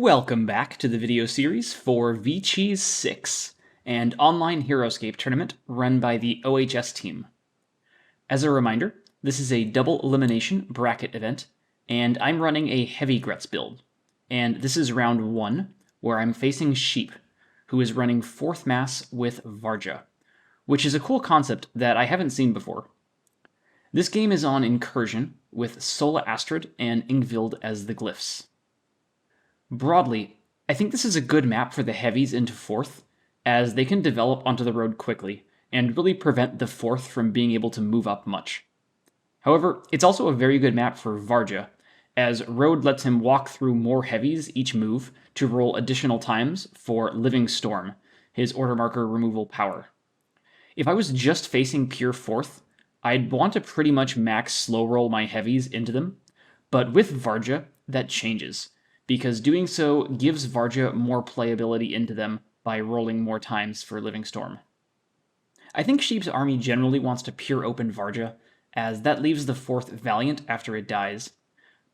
Welcome back to the video series for VCheese 6, an online Heroscape tournament run by the OHS team. As a reminder, this is a double elimination bracket event, and I'm running a heavy Gretz build. And this is round 1, where I'm facing Sheep, who is running 4th Mass with Varja, which is a cool concept that I haven't seen before. This game is on Incursion, with Sola Astrid and Ingvild as the glyphs. Broadly, I think this is a good map for the heavies into 4th, as they can develop onto the road quickly, and really prevent the 4th from being able to move up much. However, it's also a very good map for Varja, as road lets him walk through more heavies each move to roll additional times for Living Storm, his order marker removal power. If I was just facing pure 4th, I'd want to pretty much max slow roll my heavies into them, but with Varja, that changes, because doing so gives Varja more playability into them by rolling more times for Living Storm. I think Sheep's army generally wants to pure open Varja, as that leaves the 4th Valiant after it dies,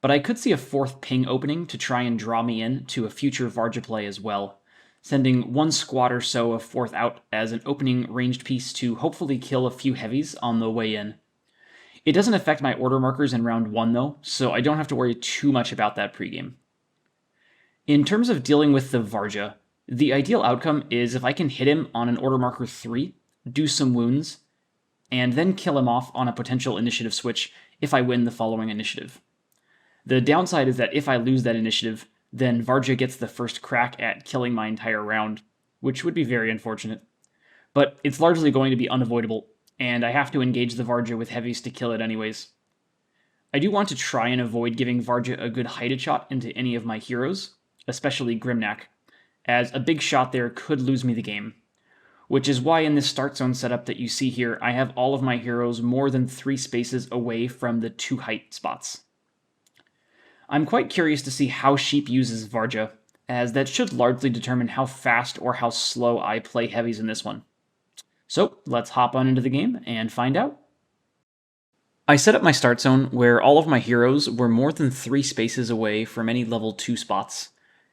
but I could see a 4th ping opening to try and draw me in to a future Varja play as well, sending one squad or so of 4th out as an opening ranged piece to hopefully kill a few heavies on the way in. It doesn't affect my order markers in round 1 though, so I don't have to worry too much about that pregame. In terms of dealing with the Varja, the ideal outcome is if I can hit him on an order marker 3, do some wounds, and then kill him off on a potential initiative switch if I win the following initiative. The downside is that if I lose that initiative, then Varja gets the first crack at killing my entire round, which would be very unfortunate. But it's largely going to be unavoidable, and I have to engage the Varja with heavies to kill it anyways. I do want to try and avoid giving Varja a good heighted shot into any of my heroes, especially Grimnack, as a big shot there could lose me the game. Which is why in this start zone setup that you see here, I have all of my heroes more than 3 spaces away from the 2 height spots. I'm quite curious to see how Sheep uses Varja, as that should largely determine how fast or how slow I play heavies in this one. So let's hop on into the game and find out. I set up my start zone where all of my heroes were more than 3 spaces away from any level 2 spots,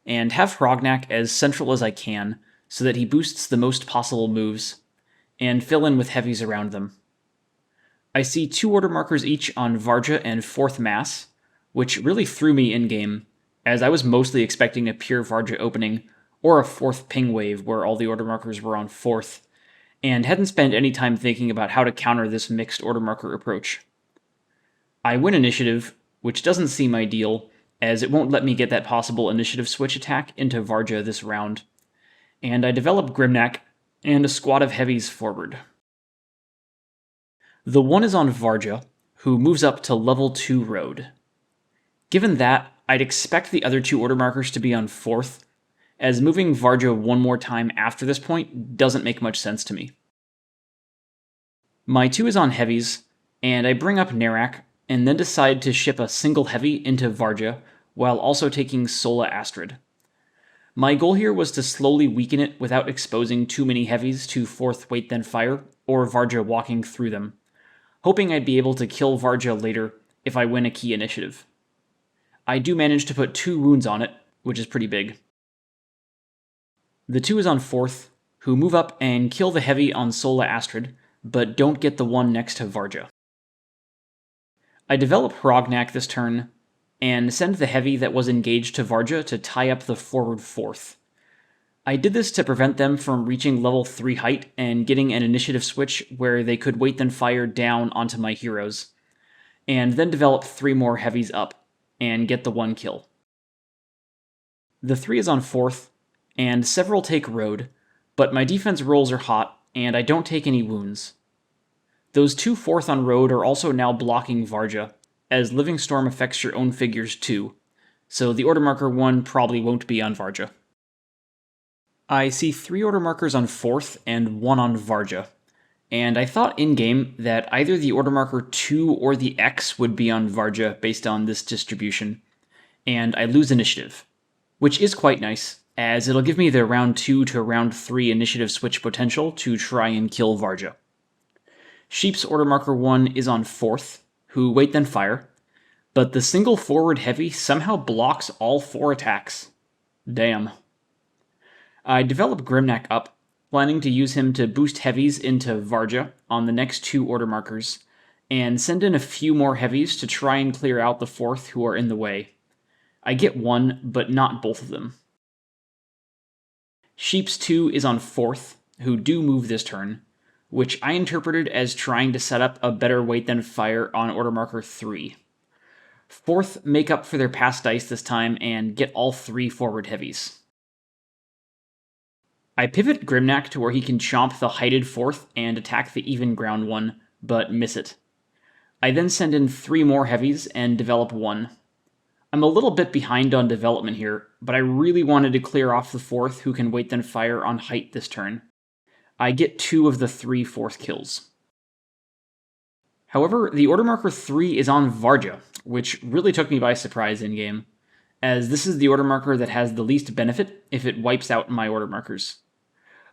and have Hrognak as central as I can so that he boosts the most possible moves, and fill in with heavies around them. I see 2 order markers each on Varja and 4th Mass, which really threw me in-game, as I was mostly expecting a pure Varja opening, or a 4th ping wave where all the order markers were on 4th, and hadn't spent any time thinking about how to counter this mixed order marker approach. I win initiative, which doesn't seem ideal, as it won't let me get that possible initiative switch attack into Varja this round, and I develop Grimnack and a squad of heavies forward. The 1 is on Varja, who moves up to level 2 road. Given that, I'd expect the other 2 order markers to be on 4th, as moving Varja one more time after this point doesn't make much sense to me. My 2 is on heavies, and I bring up Narak, and then decide to ship a single heavy into Varja, while also taking Sola Astrid. My goal here was to slowly weaken it without exposing too many heavies to 4th Wait Then Fire, or Varja walking through them, hoping I'd be able to kill Varja later if I win a key initiative. I do manage to put 2 wounds on it, which is pretty big. The 2 is on 4th, who move up and kill the heavy on Sola Astrid, but don't get the one next to Varja. I develop Hrognak this turn, and send the heavy that was engaged to Varja to tie up the forward 4th. I did this to prevent them from reaching level 3 height and getting an initiative switch where they could Wait Then Fire down onto my heroes, and then develop 3 more heavies up, and get the 1 kill. The 3 is on 4th, and several take road, but my defense rolls are hot, and I don't take any wounds. Those 2 4th on road are also now blocking Varja, as Living Storm affects your own figures too, so the order marker 1 probably won't be on Varja. I see 3 order markers on 4th and 1 on Varja, and I thought in-game that either the order marker 2 or the X would be on Varja based on this distribution, and I lose initiative, which is quite nice, as it'll give me the round 2 to round 3 initiative switch potential to try and kill Varja. Sheep's order marker 1 is on 4th, who Wait Then Fire, but the single forward heavy somehow blocks all 4 attacks. Damn. I develop Grimnack up, planning to use him to boost heavies into Varja on the next 2 order markers, and send in a few more heavies to try and clear out the 4th who are in the way. I get 1, but not both of them. Sheep's 2 is on 4th, who do move this turn, which I interpreted as trying to set up a better weight than fire on order marker 3. 4th make up for their past dice this time and get all 3 forward heavies. I pivot Grimnack to where he can chomp the heighted 4th and attack the even ground one, but miss it. I then send in 3 more heavies and develop 1. I'm a little bit behind on development here, but I really wanted to clear off the 4th who can wait then fire on height this turn. I get 2 of the 3 4th kills. However, the order marker 3 is on Varja, which really took me by surprise in-game, as this is the order marker that has the least benefit if it wipes out my order markers.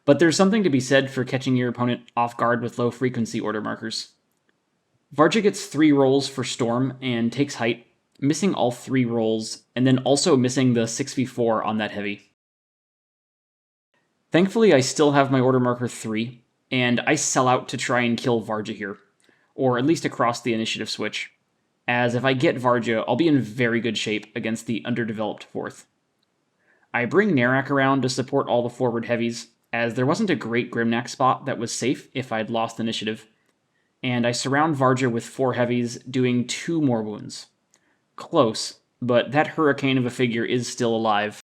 But there's something to be said for catching your opponent off guard with low-frequency order markers. Varja gets 3 rolls for Storm and takes height, missing all 3 rolls, and then also missing the 6v4 on that heavy. Thankfully, I still have my order marker 3, and I sell out to try and kill Varja here, or at least across the initiative switch, as if I get Varja, I'll be in very good shape against the underdeveloped 4th. I bring Narak around to support all the forward heavies, as there wasn't a great Grimnack spot that was safe if I'd lost initiative, and I surround Varja with 4 heavies, doing 2 more wounds. Close, but that hurricane of a figure is still alive.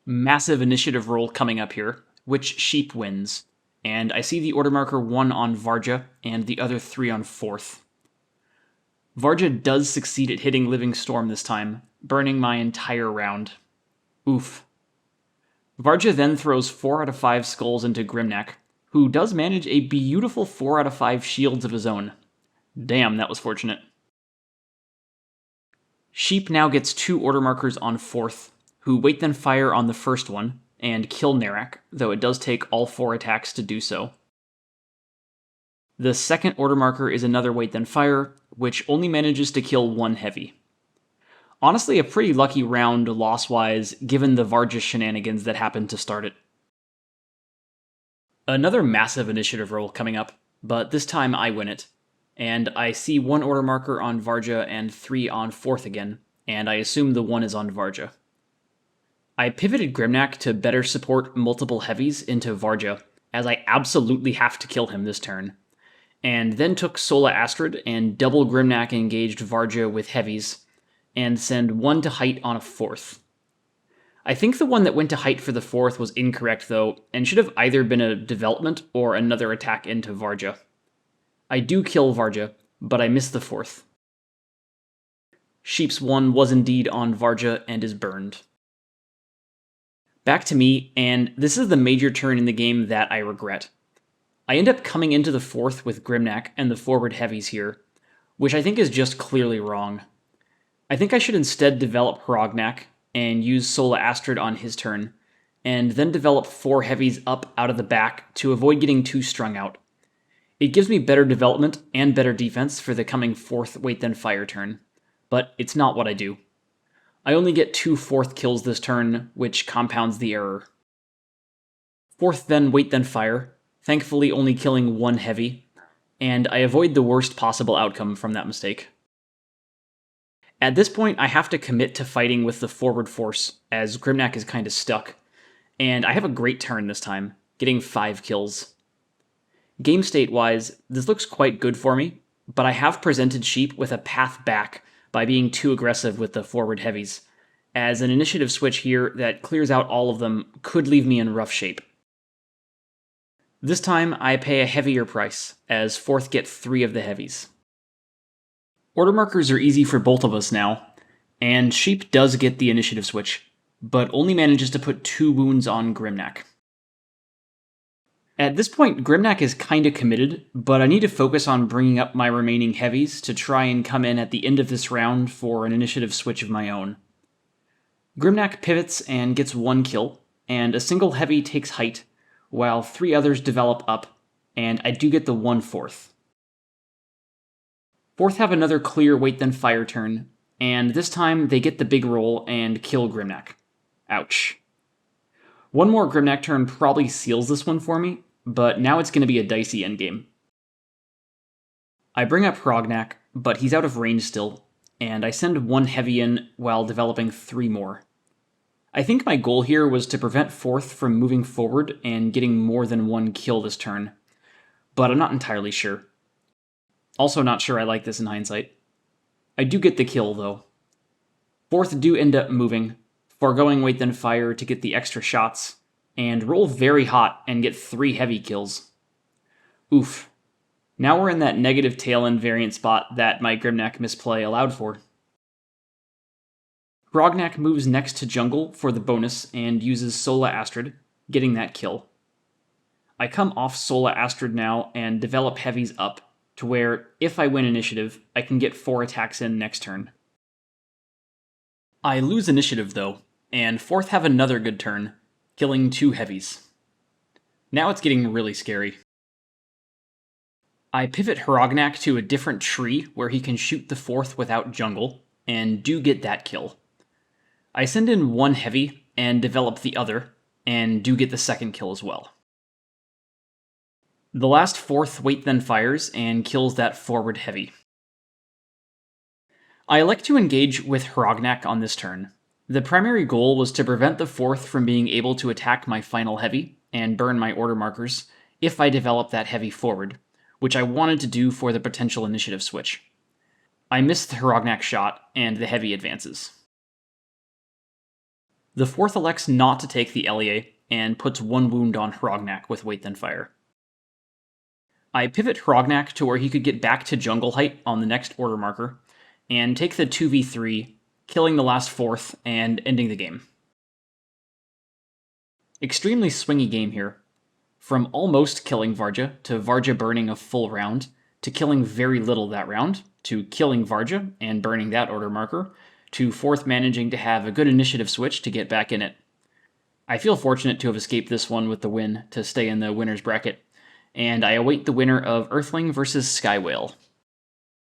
Massive initiative roll coming up here, which Sheep wins, and I see the order marker 1 on Varja and the other 3 on 4th. Varja does succeed at hitting Living Storm this time, burning my entire round. Oof. Varja then throws 4 out of 5 skulls into Grimnack, who does manage a beautiful 4 out of 5 shields of his own. Damn, that was fortunate. Sheep now gets 2 order markers on 4th, who wait then fire on the first one, and kill Narak, though it does take all 4 attacks to do so. The second order marker is another wait then fire, which only manages to kill 1 heavy. Honestly, a pretty lucky round loss-wise, given the Varja shenanigans that happened to start it. Another massive initiative roll coming up, but this time I win it. And I see 1 order marker on Varja and 3 on 4th again, and I assume the 1 is on Varja. I pivoted Grimnack to better support multiple heavies into Varja, as I absolutely have to kill him this turn, and then took Sola Astrid and double Grimnack engaged Varja with heavies, and send 1 to height on a 4th. I think the one that went to height for the 4th was incorrect though, and should have either been a development or another attack into Varja. I do kill Varja, but I miss the 4th. Sheep's 1 was indeed on Varja and is burned. Back to me, and this is the major turn in the game that I regret. I end up coming into the 4th with Grimnack and the forward heavies here, which I think is just clearly wrong. I think I should instead develop Hrognak and use Sola Astrid on his turn, and then develop 4 heavies up out of the back to avoid getting too strung out. It gives me better development and better defense for the coming 4th wait then fire turn, but it's not what I do. I only get 2 4th kills this turn, which compounds the error. 4th then wait then fire, thankfully only killing 1 heavy, and I avoid the worst possible outcome from that mistake. At this point, I have to commit to fighting with the forward force, as Grimnack is kinda stuck, and I have a great turn this time, getting 5 kills. Game state-wise, this looks quite good for me, but I have presented Sheep with a path back by being too aggressive with the forward heavies, as an initiative switch here that clears out all of them could leave me in rough shape. This time, I pay a heavier price, as 4th get 3 of the heavies. Order markers are easy for both of us now, and Sheep does get the initiative switch, but only manages to put 2 wounds on Grimnack. At this point, Grimnack is kinda committed, but I need to focus on bringing up my remaining heavies to try and come in at the end of this round for an initiative switch of my own. Grimnack pivots and gets 1 kill, and a single heavy takes height, while 3 others develop up, and I do get the 1 4th. 4th have another clear wait then fire turn, and this time they get the big roll and kill Grimnack. Ouch. One more Grimnack turn probably seals this one for me, but now it's going to be a dicey endgame. I bring up Hrognak, but he's out of range still, and I send one heavy in while developing 3 more. I think my goal here was to prevent Forth from moving forward and getting more than 1 kill this turn, but I'm not entirely sure. Also not sure I like this in hindsight. I do get the kill, though. Forth do end up moving, foregoing Wait Then Fire to get the extra shots, and roll very hot and get 3 heavy kills. Oof. Now we're in that negative tail end variant spot that my Grimnack misplay allowed for. Hrognak moves next to jungle for the bonus and uses Sola Astrid, getting that kill. I come off Sola Astrid now and develop heavies up, to where, if I win initiative, I can get 4 attacks in next turn. I lose initiative though, and Forth have another good turn, killing 2 heavies. Now it's getting really scary. I pivot Hrognak to a different tree where he can shoot the Forth without jungle, and do get that kill. I send in 1 heavy and develop the other, and do get the second kill as well. The last Forth Wait Then Fires and kills that forward heavy. I elect to engage with Hrognak on this turn. The primary goal was to prevent the Forth from being able to attack my final heavy and burn my order markers if I develop that heavy forward, which I wanted to do for the potential initiative switch. I missed the Hrognak shot, and the heavy advances. The Forth elects not to take the LEA, and puts 1 wound on Hrognak with Wait Then Fire. I pivot Hrognak to where he could get back to jungle height on the next order marker, and take the 2v3, killing the last Forth and ending the game. Extremely swingy game here. From almost killing Varja, to Varja burning a full round, to killing very little that round, to killing Varja and burning that order marker, to Forth managing to have a good initiative switch to get back in it. I feel fortunate to have escaped this one with the win to stay in the winner's bracket, and I await the winner of Earthling versus Skywhale.